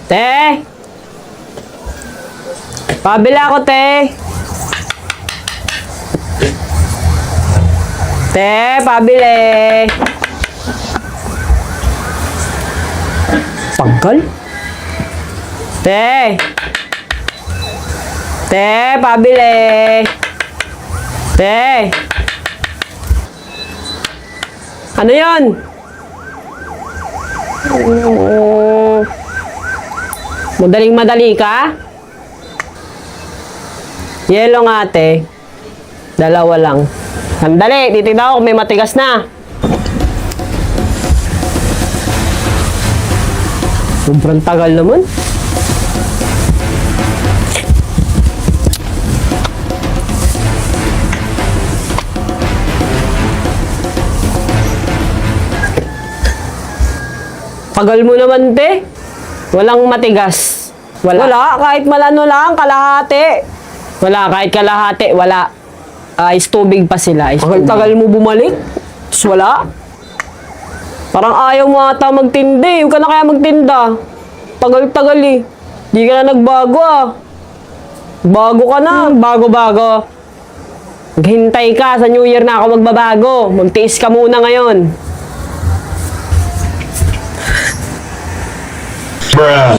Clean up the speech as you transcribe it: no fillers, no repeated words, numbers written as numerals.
Te! Pabili ako, te! Te, pabili! Pagkal? Te! Te, pabili! Te! Ano yon? Madaling madali ka? Yelo nga, ate. Dalawa lang. Sandali, titignan ko kung may matigas na. Sobrang tagal naman. Tagal mo naman, te. Walang matigas. Wala, kahit malano lang, kalahati. Wala, kahit kalahati, wala. Ice tubig pa sila. Tagal mo bumalik. Tapos wala. Parang ayaw mo ata magtindi. Huwag ka na kaya magtinda. Tagal-tagal eh. Di ka na nagbago ah. Bago ka na. Bago-bago. Maghintay ka. Sa New Year na ako magbabago. Magtiis ka muna ngayon. Bruh.